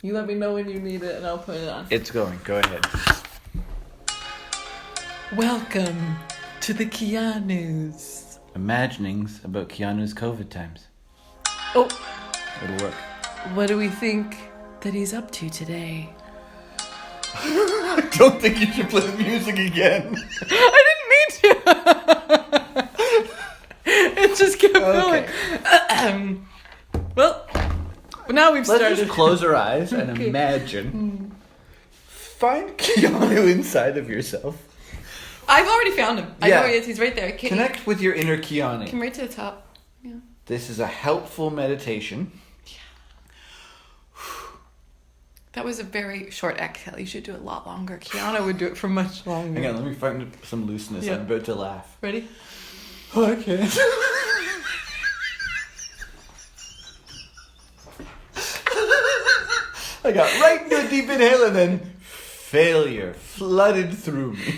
You let me know when you need it and I'll put it on. It's going. Go ahead. Welcome to the Keanews. Imaginings about Keanu's COVID times. Oh, It'll work. what do we think that he's up to today? I don't think you should play the music again. I didn't mean to. It just kept going. Well, now we've Let's started. just close our eyes and Okay. imagine. Find Keanu inside of yourself. I've already found him. I Yeah. know he is. He's right there. Connect with your inner Keanu. Come right to the top. Yeah. This is a helpful meditation. That was a very short exhale. You should do it a lot longer. Keanu would do it for much longer. Hang on, let me find some looseness. Yeah. I'm about to laugh. Ready? Oh, I can't. I got right into a deep inhale and then failure flooded through me.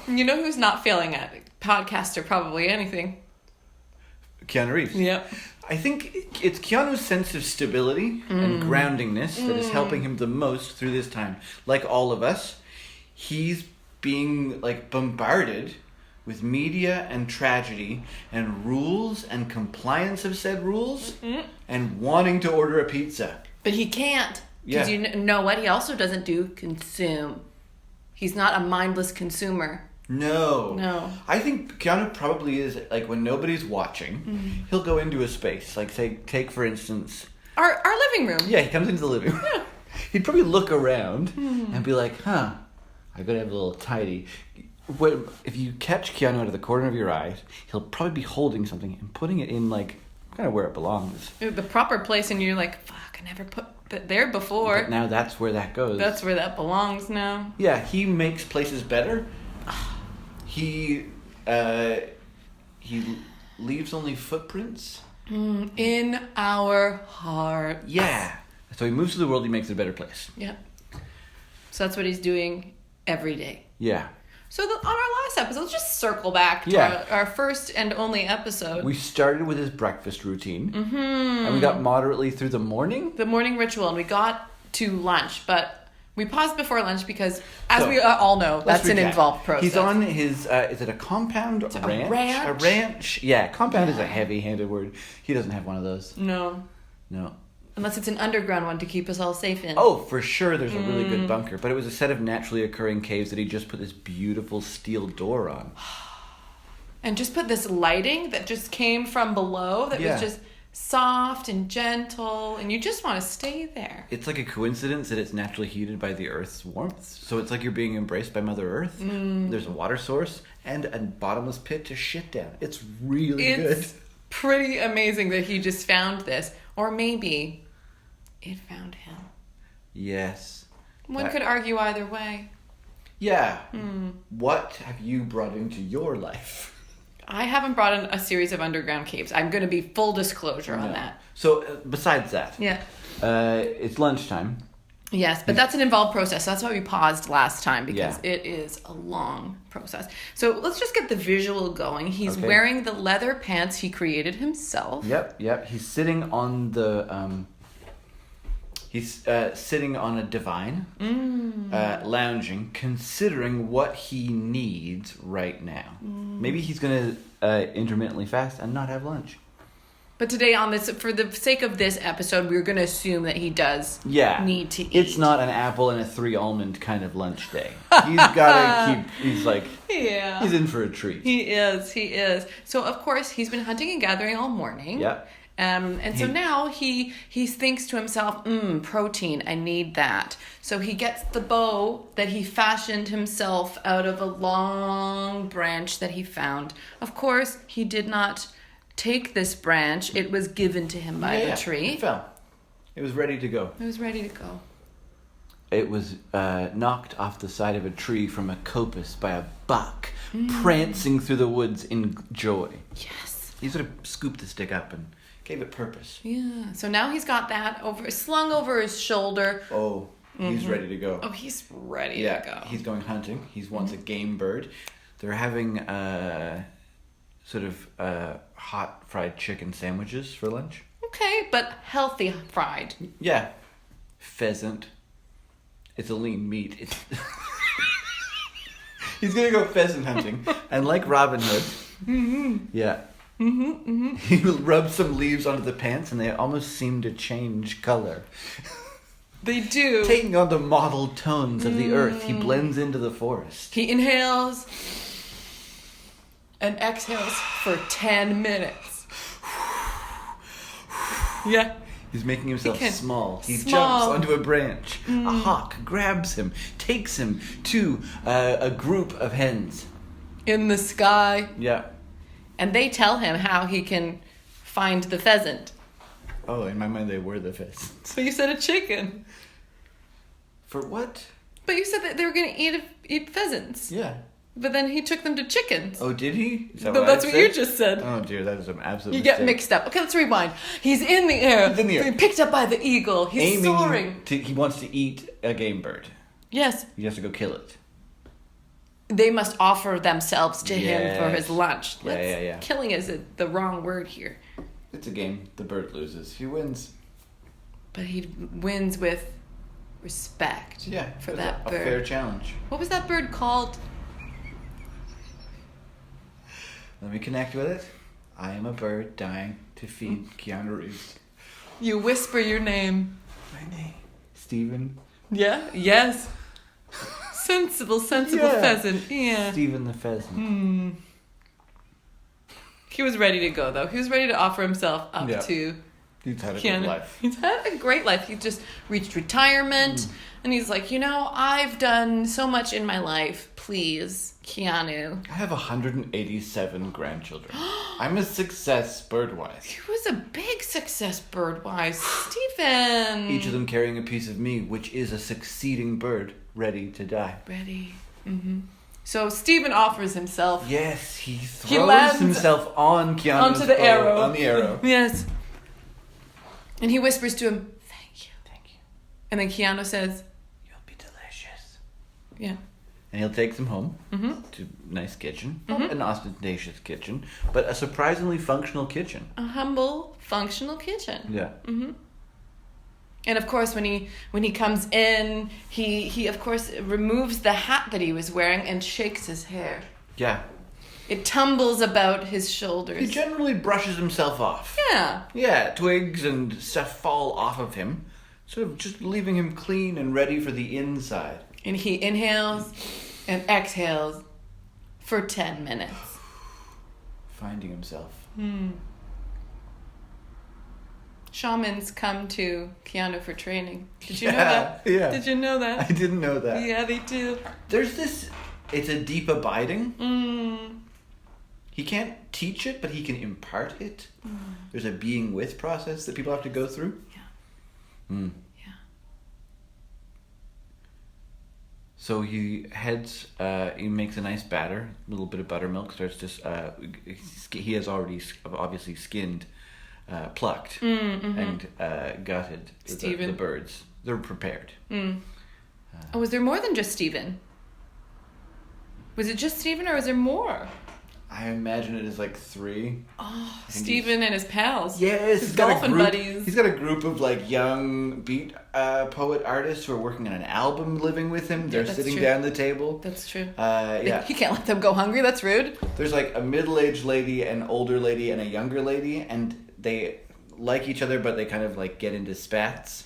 You know who's not failing at it? Podcast or probably anything. Keanu Reeves. Yep. I think it's Keanu's sense of stability and groundingness that is helping him the most through this time. Like all of us, he's being like bombarded with media and tragedy and rules and compliance of said rules and wanting to order a pizza. But he can't. Because Yeah. you know what? He also doesn't do consume. He's not a mindless consumer. No. I think Keanu probably is, like, when nobody's watching, he'll go into a space. Like, say, take for instance... Our living room. Yeah, he comes into the living room. Yeah. He'd probably look around and be like, I gotta have a little tidy. If you catch Keanu out of the corner of your eye, he'll probably be holding something and putting it in, like, kind of where it belongs. The proper place, and you're like, fuck, I never put that there before. But now that's where that goes. That's where that belongs now. Yeah, he makes places better. He leaves only footprints. In our heart. Yeah. So he moves to the world, he makes it a better place. Yeah. So that's what he's doing every day. Yeah. So on our last episode, let's just circle back to our first and only episode. We started with his breakfast routine. And we got moderately through the morning. The morning ritual, and we got to lunch, but we paused before lunch because, as we all know, that's an involved process. He's on his, is it a compound ranch? A ranch? A ranch? Yeah, compound is a heavy-handed word. He doesn't have one of those. No. Unless it's an underground one to keep us all safe in. Oh, for sure there's a really good bunker. But it was a set of naturally occurring caves that he just put this beautiful steel door on. And just put this lighting that just came from below that was just soft and gentle, and you just want to stay there. It's like a coincidence that it's naturally heated by the Earth's warmth. So it's like you're being embraced by Mother Earth. There's a water source and a bottomless pit to shit down. It's really good. It's pretty amazing that he just found this. Or maybe it found him. Yes. One could argue either way. Yeah. What have you brought into your life? I haven't brought in a series of underground caves. I'm going to be full disclosure on that. So, besides that, it's lunchtime. Yes, but that's an involved process. So that's why we paused last time, because it is a long process. So let's just get the visual going. He's wearing the leather pants he created himself. Yep. He's sitting on the... He's sitting on a divine, lounging, considering what he needs right now. Maybe he's going to intermittently fast and not have lunch. But today, for the sake of this episode, we're going to assume that he does need to eat. It's not an apple and a 3 almond kind of lunch day. He's got to keep... He's like... Yeah. He's in for a treat. He is. So, of course, he's been hunting and gathering all morning. Yep. So now he thinks to himself, protein, I need that. So he gets the bow that he fashioned himself out of a long branch that he found. Of course, he did not take this branch. It was given to him by the tree. It fell. It was ready to go. It was knocked off the side of a tree from a coppice by a buck, prancing through the woods in joy. Yes. He sort of scooped the stick up and gave it purpose. Yeah. So now he's got that slung over his shoulder. Oh, he's ready to go. Oh, he's ready to go. He's going hunting. He wants a game bird. They're having hot fried chicken sandwiches for lunch. Okay, but healthy fried. Yeah. pheasant. It's a lean meat. It's he's gonna go pheasant hunting, and like Robin Hood, yeah, he will rub some leaves onto the pants, and they almost seem to change color. They do. Taking on the mottled tones of the earth, he blends into the forest. He inhales and exhales for 10 minutes. Yeah. He's making himself small. He Small. jumps onto a branch. A hawk grabs him, takes him to a group of hens. In the sky. Yeah. And they tell him how he can find the pheasant. Oh, in my mind they were the pheasants. But you said a chicken. For what? But you said that they were going to eat pheasants. Yeah. But then he took them to chickens. Oh, did he? Is that No, what that's I what said? you just said. Oh dear, that is an absolute You get mistake. mixed up. Okay, let's rewind. He's in the air. He's in the air. Being picked up by the eagle. He's soaring. He wants to eat a game bird. Yes. He has to go kill it. They must offer themselves to him for his Yes. lunch. Yeah. Killing is the wrong word here. It's a game. The bird loses. He wins. But he wins with respect for it's that a bird. fair challenge. What was that bird called? Let me connect with it. I am a bird dying to feed Keanu Reeves. You whisper your name. My name. Stephen. Yeah? Yes. Sensible Yeah. pheasant. Yeah. Stephen the pheasant. He was ready to go, though. He was ready to offer himself up Yeah. to He's had a Keanu. good life. He's had a great life. He just reached retirement, and he's like, I've done so much in my life. Please, Keanu. I have 187 grandchildren. I'm a success bird-wise. He was a big success bird-wise. Stephen. Each of them carrying a piece of me, which is a succeeding bird ready to die. Ready. So Stephen offers himself. Yes, he throws lands himself on Keanu's onto the bow, arrow. On the arrow. Yes. And he whispers to him, "Thank you." Thank you. And then Keanu says, You'll be delicious. yeah. And he'll take them home to a nice kitchen. Not an ostentatious kitchen, but a surprisingly functional kitchen. A humble, functional kitchen. Yeah. And of course, when he comes in, he of course removes the hat that he was wearing and shakes his hair. Yeah. It tumbles about his He shoulders. generally brushes himself off. Yeah. Yeah, twigs and stuff fall off of him, sort of just leaving him clean and ready for the inside. And he inhales and exhales for 10 minutes. Finding himself. Shamans come to Keanu for training. Did you know that? Yeah. Did you know that? I didn't know that. Yeah, they do. There's this, it's a deep abiding. He can't teach it, but he can impart it. There's a being with process that people have to go through. Yeah. Yeah. So he heads, he makes a nice batter, a little bit of buttermilk, starts to, he has already obviously skinned, plucked, and gutted Stephen. the birds. They're prepared. Oh, was there more than just Stephen? Was it just Stephen or was there more? I imagine it is like 3. Oh, think Stephen and his pals. Yes, His he's got golfing a group, buddies. He's got a group of like young beat poet artists who are working on an album living with him. They're that's sitting true. down the table. That's true. Yeah. You can't let them go hungry. That's rude. There's like a middle-aged lady, an older lady, and a younger lady, and they like each other, but they kind of like get into spats.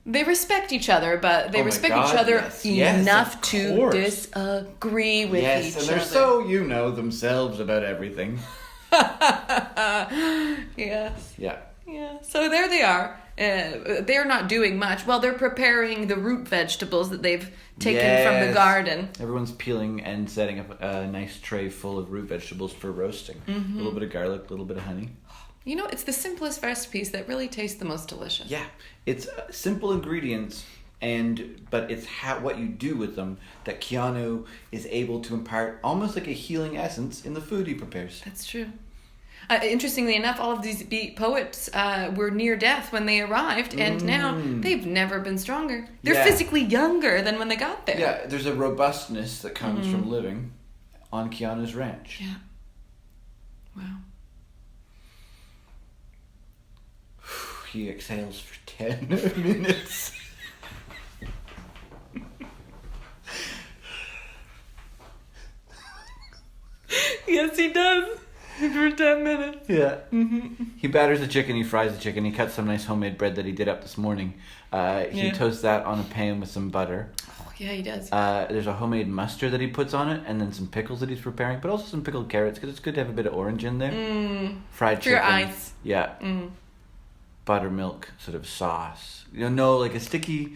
They respect each other, but they Oh my respect God, each other yes. Yes, enough of to course. disagree with Yes, each and other. they're so themselves about everything. Yes. Yeah. Yeah. So there they are. They're not doing much. Well, they're preparing the root vegetables that they've taken from the Yes. garden. Everyone's peeling and setting up a nice tray full of root vegetables for roasting. A little bit of garlic, a little bit of honey. It's the simplest recipes that really taste the most delicious. Yeah, it's simple ingredients, but it's what you do with them that Keanu is able to impart almost like a healing essence in the food he prepares. That's true. Interestingly enough, all of these beat poets were near death when they arrived, and now they've never been stronger. They're Yeah. physically younger than when they got there. Yeah, there's a robustness that comes from living on Keanu's ranch. Yeah. Wow. He exhales for 10 minutes. Yes, he does. For 10 minutes. Yeah. Mm-hmm. He batters the chicken, he fries the chicken, he cuts some nice homemade bread that he did up this morning. He toasts that on a pan with some butter. Oh, yeah, he does. There's a homemade mustard that he puts on it, and then some pickles that he's preparing, but also some pickled carrots, because it's good to have a bit of orange in there. Fried for chicken. your eyes. Yeah. Buttermilk sort of sauce. Like a sticky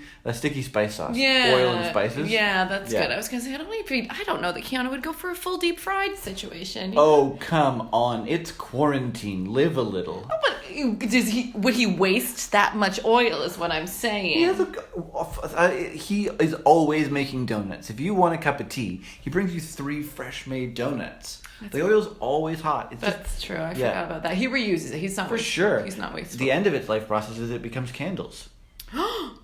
spice sauce. Yeah. Oil and spices. Yeah, that's good. I was gonna say I don't know that Keanu would go for a full deep fried situation. Oh, come on. It's quarantine. Live a little. Oh, but would he waste that much oil is what I'm saying. He is always making donuts. If you want a cup of tea, he brings you 3 fresh made donuts. The oil's always hot. That's true. I forgot about that. He reuses it. He's not sure. He's not wasteful. The end of its life process is it becomes candles.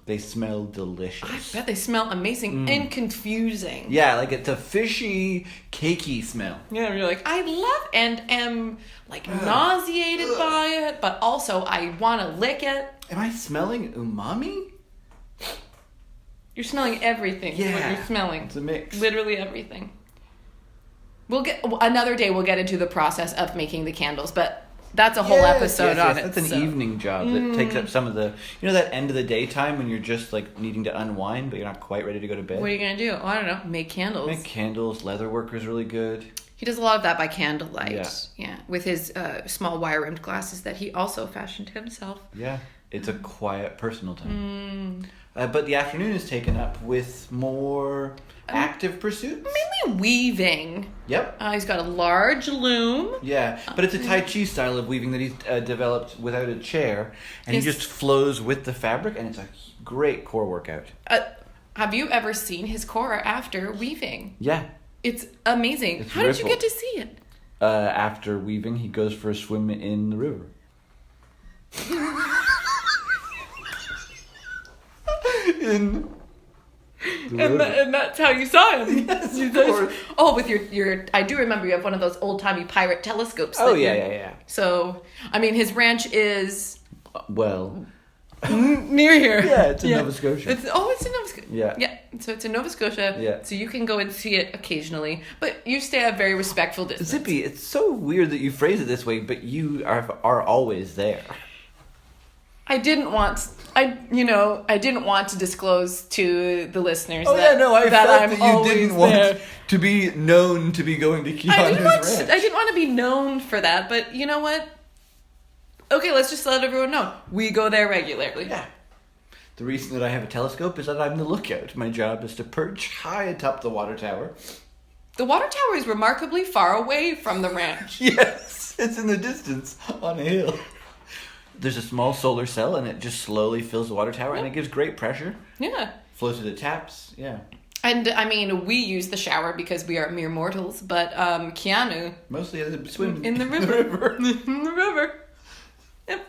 They smell delicious. I bet they smell amazing and confusing. Yeah, like it's a fishy, cakey smell. Yeah, you're like, I love and am like nauseated by it, but also I want to lick it. Am I smelling umami? You're smelling everything. Yeah, What you're smelling. It's a mix. Literally everything. Another day we'll get into the process of making the candles, but that's a whole episode on it. That's an evening job that takes up some of the, that end of the day time when you're just like needing to unwind, but you're not quite ready to go to bed. What are you going to do? Oh, I don't know. Make candles. Make candles. Leather worker's really good. He does a lot of that by candlelight. Yeah. With his small wire-rimmed glasses that he also fashioned himself. Yeah. It's a quiet, personal time. But the afternoon is taken up with more active pursuits. Mainly weaving. Yep. He's got a large loom. Yeah, but it's a Tai Chi style of weaving that he's developed without a chair. And he just flows with the fabric, and it's a great core workout. Have you ever seen his core after weaving? Yeah. It's amazing. How did you get to see it? After weaving, he goes for a swim in the river. And that's how you saw him. Yes, of course. Oh, with your I do remember you have one of those old-timey pirate telescopes. Oh, yeah. So, I mean, his ranch is... well... near here. Yeah, it's in Nova Scotia. It's in Nova Scotia. Yeah. Yeah, so it's in Nova Scotia. Yeah. So you can go and see it occasionally. But you stay at a very respectful distance. Zippy, it's so weird that you phrase it this way, but you are always there. I didn't want to disclose to the listeners I felt that you always didn't there. want to be known to be going to Keanu's ranch. I didn't want to be known for that, but you know what? Okay, let's just let everyone know. We go there regularly. Yeah. The reason that I have a telescope is that I'm the lookout. My job is to perch high atop the water tower. The water tower is remarkably far away from the ranch. Yes, it's in the distance on a hill. There's a small solar cell, and it just slowly fills the water tower, and it gives great pressure. Yeah. Flows through the taps, yeah. And, I mean, we use the shower because we are mere mortals, but Keanu... Mostly swims in the river. In the river. Yep.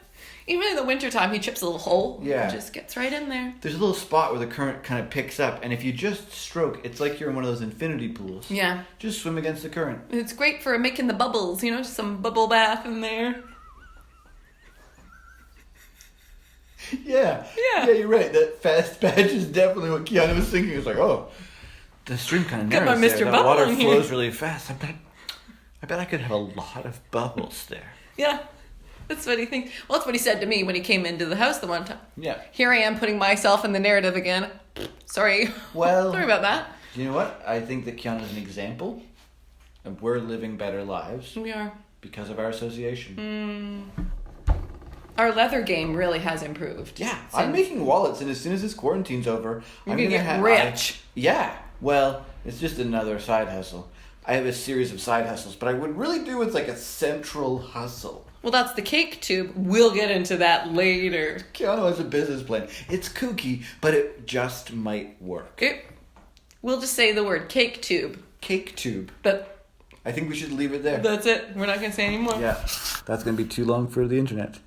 Even in the wintertime, he chips a little hole. Yeah. And just gets right in there. There's a little spot where the current kind of picks up, and if you just stroke, it's like you're in one of those infinity pools. Yeah. Just swim against the current. It's great for making the bubbles, just some bubble bath in there. Yeah. Yeah, you're right. That fast patch is definitely what Keanu was thinking. It's like, oh, the stream kind of narrows Got my Mr. there. That Bubble water in here. flows really fast. I bet I could have a lot of bubbles there. Yeah. That's what he thinks. Well, that's what he said to me when he came into the house the one time. Yeah. Here I am putting myself in the narrative again. Sorry. Well, sorry about that. You know what? I think that Keanu is an example, and we're living better lives. We are. Because of our association. Our leather game really has improved. Yeah, I'm making wallets, and as soon as this quarantine's over, I'm gonna get rich. Yeah, well, it's just another side hustle. I have a series of side hustles, but I would really do it's like a central hustle. Well, that's the cake tube. We'll get into that later. Keanu has a business plan. It's kooky, but it just might work. We'll just say the word cake tube. Cake tube. But I think we should leave it there. That's it. We're not going to say anymore. Yeah, that's going to be too long for the internet.